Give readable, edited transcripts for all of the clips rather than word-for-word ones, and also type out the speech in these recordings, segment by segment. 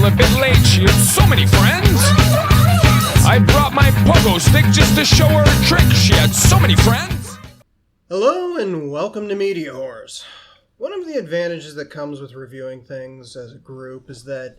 a bit late. She had so many friends. I brought my pogo stick just to show her a trick. She had so many friends. Hello and welcome to MediaWhorz. One of the advantages that comes with reviewing things as a group is that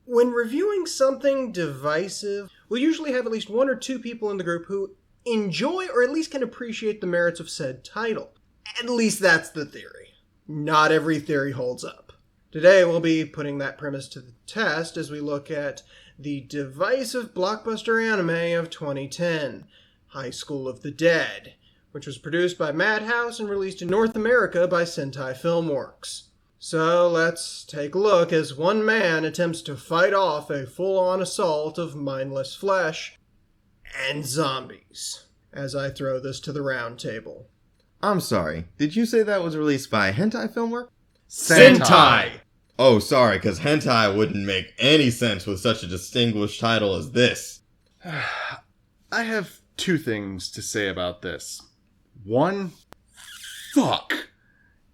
when reviewing something divisive, we'll usually have at least one or two people in the group who enjoy or at least can appreciate the merits of said title. At least that's the theory. Not every theory holds up. Today we'll be putting that premise to the test as we look at the divisive blockbuster anime of 2010, High School of the Dead, which was produced by Madhouse and released in North America by Sentai Filmworks. So let's take a look as one man attempts to fight off a full-on assault of mindless flesh and zombies, as I throw this to the round table. I'm sorry, did you say that was released by Hentai Filmworks? Sentai! Oh, sorry, because hentai wouldn't make any sense with such a distinguished title as this. I have two things to say about this. One, fuck.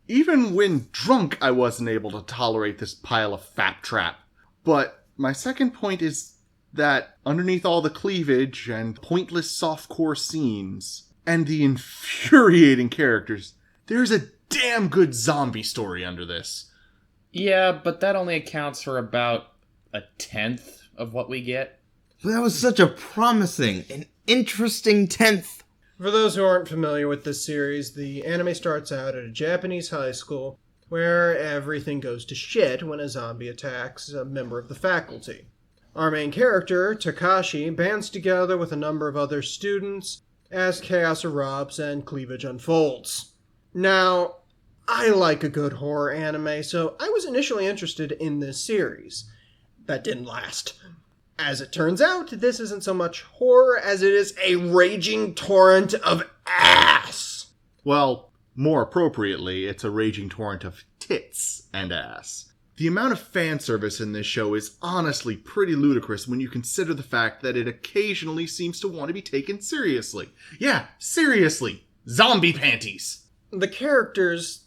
Even when drunk, I wasn't able to tolerate this pile of fat trap. But my second point is that underneath all the cleavage and pointless softcore scenes and the infuriating characters, there's a damn good zombie story under this. Yeah, but that only accounts for about a tenth of what we get. That was such a promising and interesting tenth. For those who aren't familiar with this series, the anime starts out at a Japanese high school where everything goes to shit when a zombie attacks a member of the faculty. Our main character, Takashi, bands together with a number of other students as chaos erupts and cleavage unfolds. Now, I like a good horror anime, so I was initially interested in this series. That didn't last. As it turns out, this isn't so much horror as it is a raging torrent of ass. Well, more appropriately, it's a raging torrent of tits and ass. The amount of fan service in this show is honestly pretty ludicrous when you consider the fact that it occasionally seems to want to be taken seriously. Yeah, seriously. Zombie panties. The characters,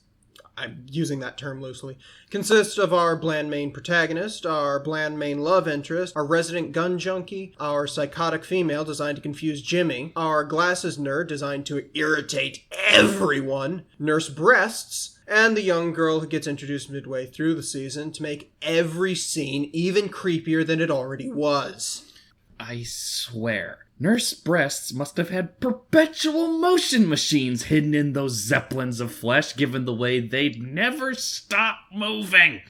I'm using that term loosely, consist of our bland main protagonist, our bland main love interest, our resident gun junkie, our psychotic female designed to confuse Jimmy, our glasses nerd designed to irritate everyone, Nurse Breasts, and the young girl who gets introduced midway through the season to make every scene even creepier than it already was. I swear, Nurse Breasts must have had perpetual motion machines hidden in those zeppelins of flesh, given the way they'd never stop moving.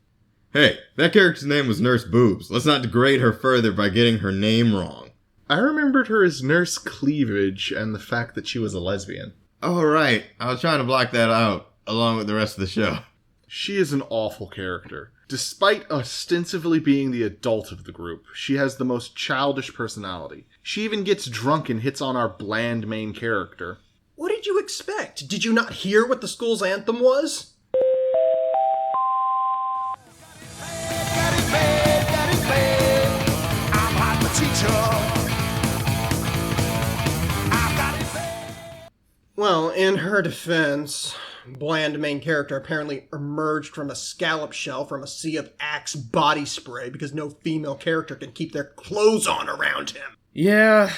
Hey, that character's name was Nurse Boobs. Let's not degrade her further by getting her name wrong. I remembered her as Nurse Cleavage and the fact that she was a lesbian. Oh, right. I was trying to block that out, along with the rest of the show. She is an awful character. Despite ostensibly being the adult of the group, she has the most childish personality. She even gets drunk and hits on our bland main character. What did you expect? Did you not hear what the school's anthem was? Well, in her defense, bland main character apparently emerged from a scallop shell from a sea of Axe body spray because no female character can keep their clothes on around him. Yeah,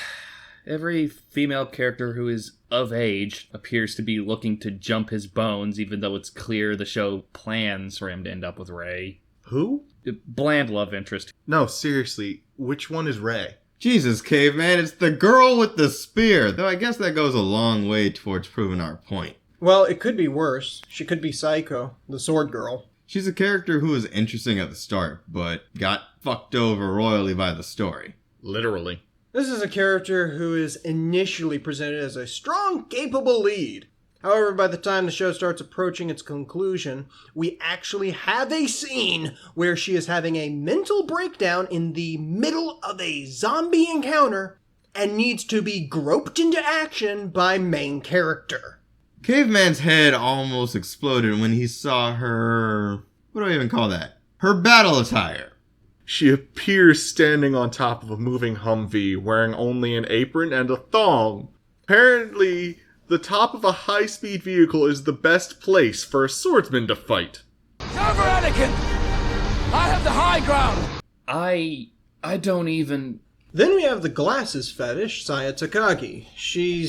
every female character who is of age appears to be looking to jump his bones, even though it's clear the show plans for him to end up with Ray. Who? Bland love interest. No, seriously, which one is Ray? Jesus, Caveman, it's the girl with the spear, though I guess that goes a long way towards proving our point. Well, it could be worse. She could be Psycho, the sword girl. She's a character who was interesting at the start, but got fucked over royally by the story. Literally. This is a character who is initially presented as a strong, capable lead. However, by the time the show starts approaching its conclusion, we actually have a scene where she is having a mental breakdown in the middle of a zombie encounter and needs to be groped into action by main character. Caveman's head almost exploded when he saw her... what do I even call that? Her battle attire. She appears standing on top of a moving Humvee, wearing only an apron and a thong. Apparently, the top of a high-speed vehicle is the best place for a swordsman to fight. Cover Anakin! I have the high ground! I don't even... Then we have the glasses fetish, Saya Takagi. She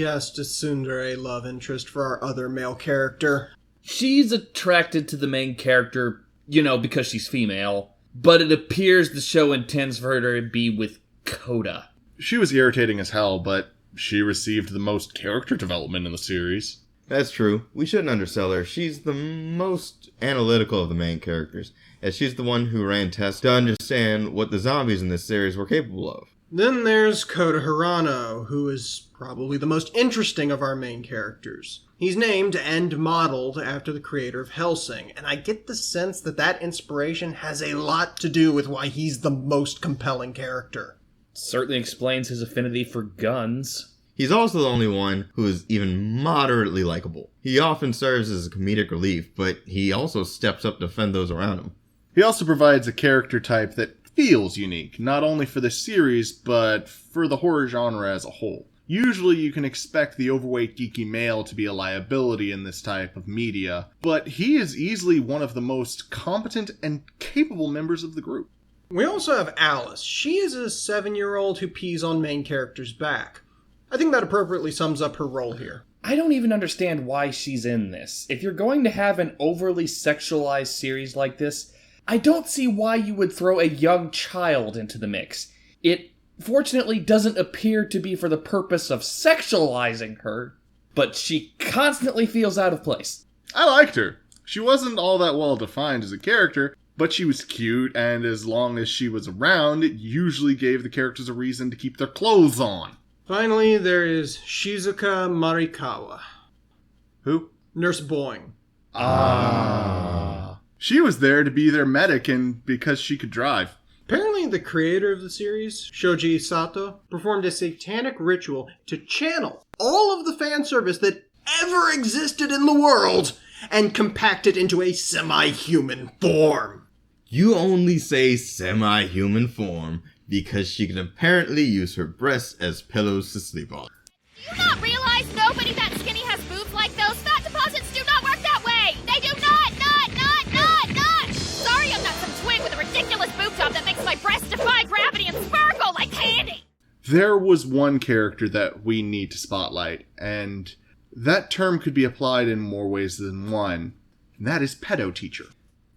has to tsundere love interest for our other male character. She's attracted to the main character, because she's female, but it appears the show intends for her to be with Kora. She was irritating as hell, but she received the most character development in the series. That's true. We shouldn't undersell her. She's the most analytical of the main characters, as she's the one who ran tests to understand what the zombies in this series were capable of. Then there's Kota Hirano, who is probably the most interesting of our main characters. He's named and modeled after the creator of Hellsing, and I get the sense that inspiration has a lot to do with why he's the most compelling character. Certainly explains his affinity for guns. He's also the only one who is even moderately likable. He often serves as a comedic relief, but he also steps up to defend those around him. He also provides a character type that feels unique, not only for the series, but for the horror genre as a whole. Usually you can expect the overweight geeky male to be a liability in this type of media, but he is easily one of the most competent and capable members of the group. We also have Alice. She is a 7-year-old who pees on main character's back. I think that appropriately sums up her role here. I don't even understand why she's in this. If you're going to have an overly sexualized series like this, I don't see why you would throw a young child into the mix. It fortunately doesn't appear to be for the purpose of sexualizing her, but she constantly feels out of place. I liked her. She wasn't all that well defined as a character, but she was cute, and as long as she was around, it usually gave the characters a reason to keep their clothes on. Finally, there is Shizuka Marikawa. Who? Nurse Boing. She was there to be their medic and because she could drive. Apparently, the creator of the series, Shoji Sato, performed a satanic ritual to channel all of the fan service that ever existed in the world and compact it into a semi-human form. You only say semi-human form because she can apparently use her breasts as pillows to sleep on. Do you not realize nobody that skinny has boobs like those? Fat deposits do not work that way! They do not! Sorry I'm not some twig with a ridiculous boob job that makes my breasts defy gravity and sparkle like candy! There was one character that we need to spotlight, and that term could be applied in more ways than one, and that is pedo teacher.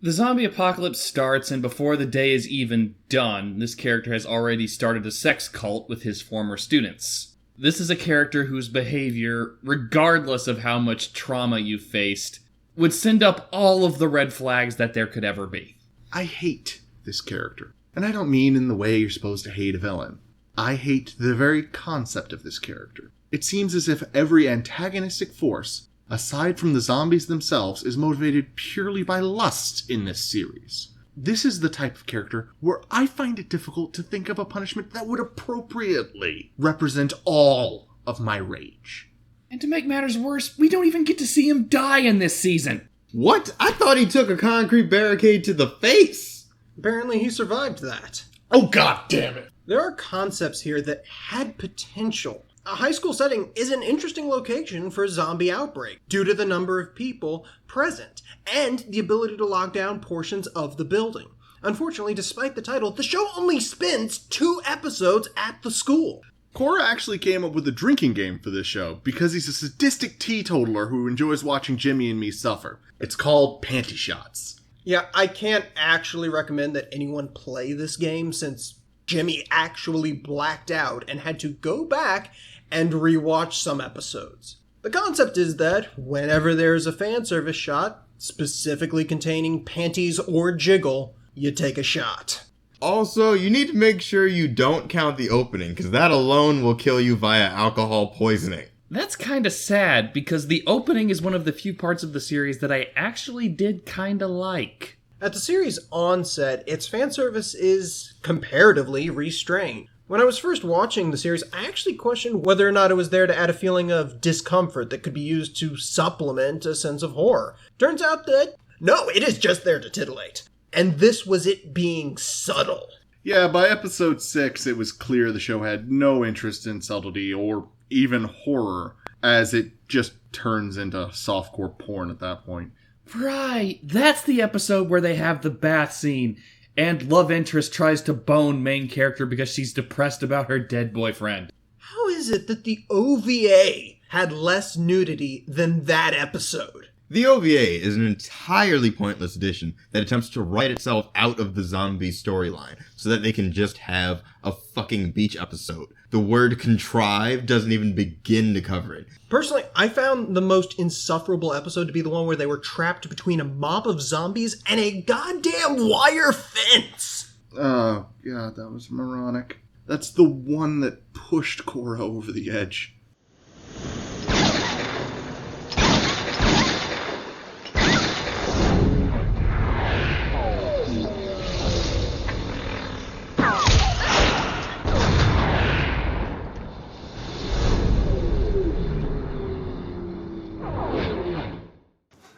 The zombie apocalypse starts, and before the day is even done, this character has already started a sex cult with his former students. This is a character whose behavior, regardless of how much trauma you faced, would send up all of the red flags that there could ever be. I hate this character, and I don't mean in the way you're supposed to hate a villain. I hate the very concept of this character. It seems as if every antagonistic force, aside from the zombies themselves, is motivated purely by lust in this series. This is the type of character where I find it difficult to think of a punishment that would appropriately represent all of my rage. And to make matters worse, we don't even get to see him die in this season. What? I thought he took a concrete barricade to the face. Apparently he survived that. Oh, god damn it! There are concepts here that had potential. A high school setting is an interesting location for a zombie outbreak due to the number of people present and the ability to lock down portions of the building. Unfortunately, despite the title, the show only spends 2 episodes at the school. Kora actually came up with a drinking game for this show because he's a sadistic teetotaler who enjoys watching Jimmy and me suffer. It's called Panty Shots. Yeah, I can't actually recommend that anyone play this game since Jimmy actually blacked out and had to go back and rewatch some episodes. The concept is that whenever there's a fan service shot, specifically containing panties or jiggle, you take a shot. Also, you need to make sure you don't count the opening, because that alone will kill you via alcohol poisoning. That's kinda sad, because the opening is one of the few parts of the series that I actually did kinda like. At the series' onset, its fan service is comparatively restrained. When I was first watching the series, I actually questioned whether or not it was there to add a feeling of discomfort that could be used to supplement a sense of horror. Turns out that, no, it is just there to titillate. And this was it being subtle. Yeah, by episode 6, it was clear the show had no interest in subtlety or even horror, as it just turns into softcore porn at that point. Right, that's the episode where they have the bath scene. And love interest tries to bone main character because she's depressed about her dead boyfriend. How is it that the OVA had less nudity than that episode? The OVA is an entirely pointless addition that attempts to write itself out of the zombie storyline so that they can just have a fucking beach episode. The word contrive doesn't even begin to cover it. Personally, I found the most insufferable episode to be the one where they were trapped between a mob of zombies and a goddamn wire fence. Oh, God, that was moronic. That's the one that pushed Kora over the edge.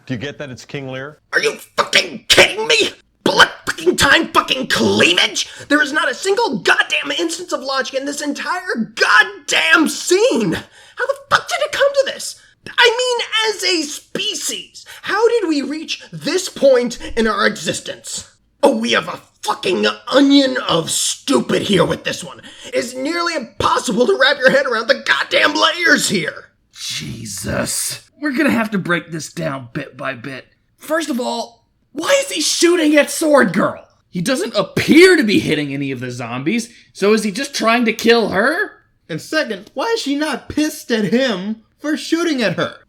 Do you get that it's King Lear? Are you fucking kidding me? Bullet fucking time fucking cleavage? There is not a single goddamn instance of logic in this entire goddamn scene. How the fuck did it come to this? I mean, as a species, how did we reach this point in our existence? Oh, we have a fucking onion of stupid here with this one. It's nearly impossible to wrap your head around the goddamn layers here. Jesus. We're gonna have to break this down bit by bit. First of all, why is he shooting at Sword Girl? He doesn't appear to be hitting any of the zombies, so is he just trying to kill her? And second, why is she not pissed at him for shooting at her?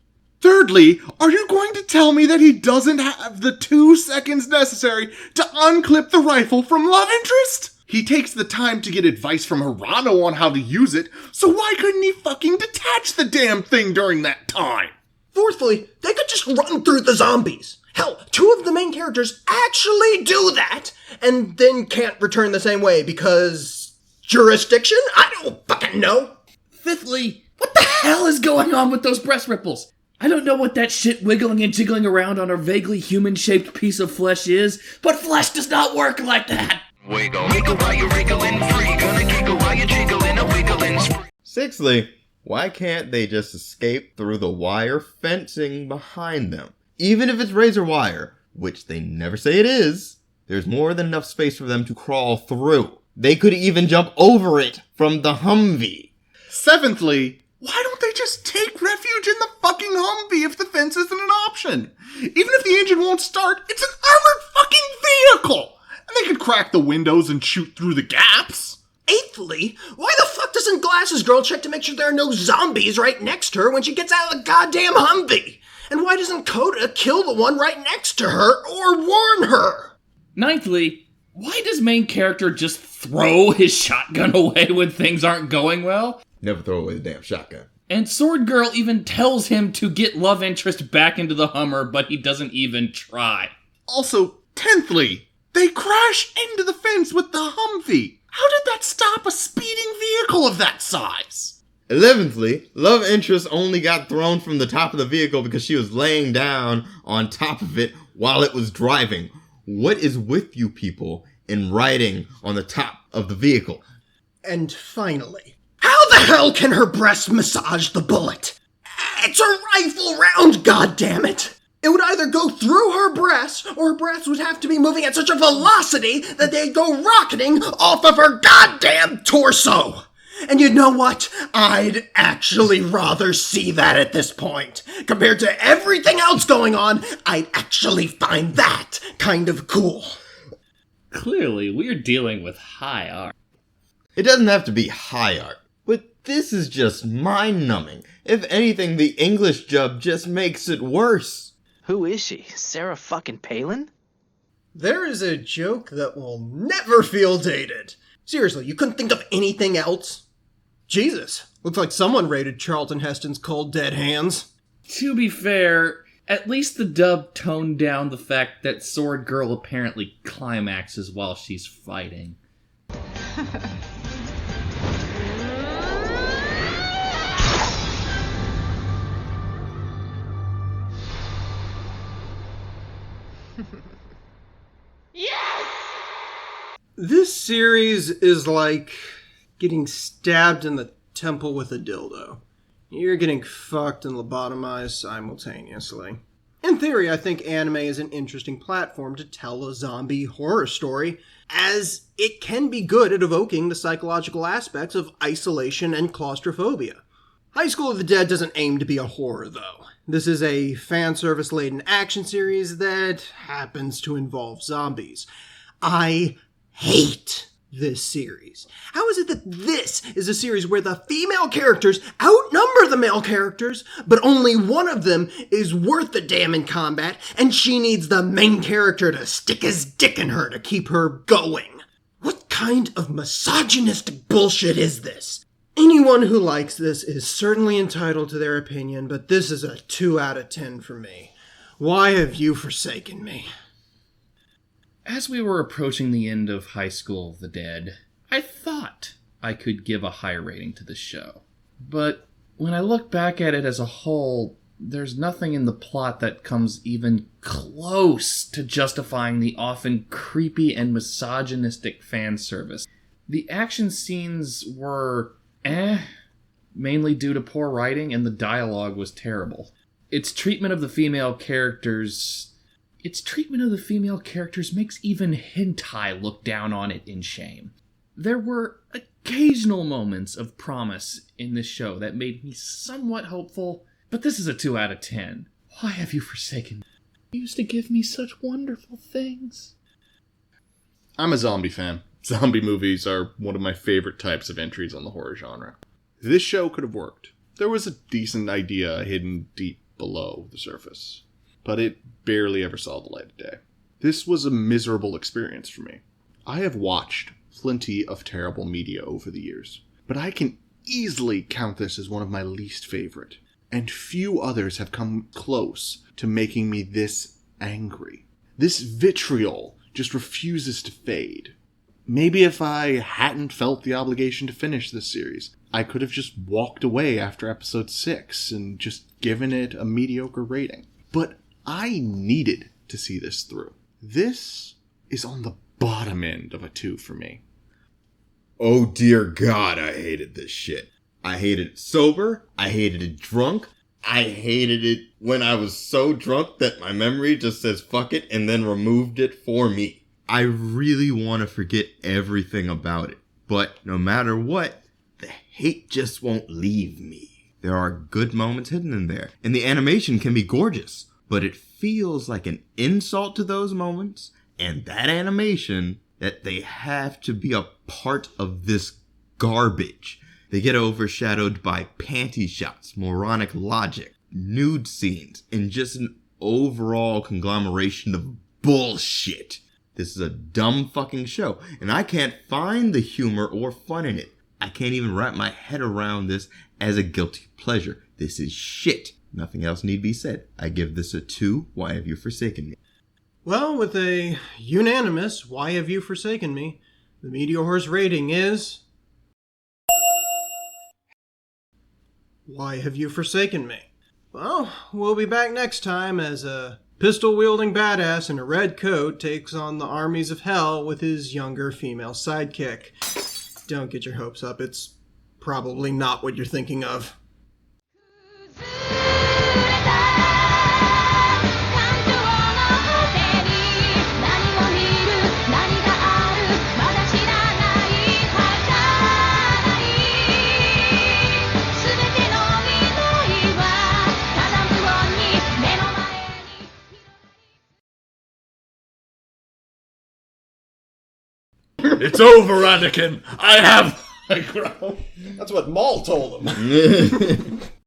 Thirdly, are you going to tell me that he doesn't have the 2 seconds necessary to unclip the rifle from love interest? He takes the time to get advice from Hirano on how to use it, so why couldn't he fucking detach the damn thing during that time? Fourthly, they could just run through the zombies. Hell, 2 of the main characters actually do that, and then can't return the same way because jurisdiction? I don't fucking know. Fifthly, what the hell is going on with those breast ripples? I don't know what that shit wiggling and jiggling around on our vaguely human-shaped piece of flesh is, but flesh does not work like that. Wiggle, wiggle while you're wriggling free. Gonna giggle while you're jiggling a wiggling spree. Sixthly, why can't they just escape through the wire fencing behind them? Even if it's razor wire, which they never say it is, there's more than enough space for them to crawl through. They could even jump over it from the Humvee. Seventhly, why don't they just take refuge in the fucking Humvee if the fence isn't an option? Even if the engine won't start, it's an armored fucking vehicle! And they could crack the windows and shoot through the gaps. Eighthly, why the fuck doesn't Glasses Girl check to make sure there are no zombies right next to her when she gets out of the goddamn Humvee? And why doesn't Coda kill the one right next to her or warn her? Ninthly, why does main character just throw his shotgun away when things aren't going well? Never throw away the damn shotgun. And Sword Girl even tells him to get love interest back into the Hummer, but he doesn't even try. Also, 10thly, they crash into the fence with the Humvee. How did that stop a speeding vehicle of that size? 11thly, love interest only got thrown from the top of the vehicle because she was laying down on top of it while it was driving. What is with you people in riding on the top of the vehicle? And finally, how the hell can her breast massage the bullet? It's a rifle round, goddammit! It would either go through her breast, or her breasts would have to be moving at such a velocity that they'd go rocketing off of her goddamn torso! And you know what? I'd actually rather see that at this point. Compared to everything else going on, I'd actually find that kind of cool. Clearly, we're dealing with high art. It doesn't have to be high art, but this is just mind-numbing. If anything, the English dub just makes it worse. Who is she? Sarah fucking Palin? There is a joke that will never feel dated. Seriously, you couldn't think of anything else? Jesus, looks like someone rated Charlton Heston's Cold Dead Hands. To be fair, at least the dub toned down the fact that Sword Girl apparently climaxes while she's fighting. This series is like getting stabbed in the temple with a dildo. You're getting fucked and lobotomized simultaneously. In in theory, I think anime is an interesting platform to tell a zombie horror story, as it can be good at evoking the psychological aspects of isolation and claustrophobia. High School of the Dead doesn't aim to be a horror, though. This is a fan service-laden action series that happens to involve zombies. I hate this series. How is it that this is a series where the female characters outnumber the male characters, but only one of them is worth the damn in combat, and she needs the main character to stick his dick in her to keep her going? What kind of misogynistic bullshit is this? Anyone who likes this is certainly entitled to their opinion, but this is a 2 out of 10 for me. Why have you forsaken me? As we were approaching the end of High School of the Dead, I thought I could give a high rating to the show. But when I look back at it as a whole, there's nothing in the plot that comes even close to justifying the often creepy and misogynistic fan service. The action scenes were mainly due to poor writing, and the dialogue was terrible. Its treatment of the female characters makes even hentai look down on it in shame. There were occasional moments of promise in this show that made me somewhat hopeful, but this is a 2 out of 10. Why have you forsaken me? You used to give me such wonderful things. I'm a zombie fan. Zombie movies are one of my favorite types of entries on the horror genre. This show could have worked. There was a decent idea hidden deep below the surface, but it barely ever saw the light of day. This was a miserable experience for me. I have watched plenty of terrible media over the years, but I can easily count this as one of my least favorite, and few others have come close to making me this angry. This vitriol just refuses to fade. Maybe if I hadn't felt the obligation to finish this series, I could have just walked away after episode 6 and just given it a mediocre rating. But I needed to see this through. This is on the bottom end of a 2 for me. Oh dear God, I hated this shit. I hated it sober, I hated it drunk, I hated it when I was so drunk that my memory just says fuck it and then removed it for me. I really want to forget everything about it, but no matter what, the hate just won't leave me. There are good moments hidden in there, and the animation can be gorgeous, but it feels like an insult to those moments and that animation that they have to be a part of this garbage. They get overshadowed by panty shots, moronic logic, nude scenes, and just an overall conglomeration of bullshit. This is a dumb fucking show, and I can't find the humor or fun in it. I can't even wrap my head around this as a guilty pleasure. This is shit. Nothing else need be said. I give this a 2. Why have you forsaken me? Well, with a unanimous "Why have you forsaken me?", the MediaWhorz rating is... Why have you forsaken me? Well, we'll be back next time as a pistol-wielding badass in a red coat takes on the armies of hell with his younger female sidekick. Don't get your hopes up. It's probably not what you're thinking of. It's over, Anakin! I have... That's what Maul told him.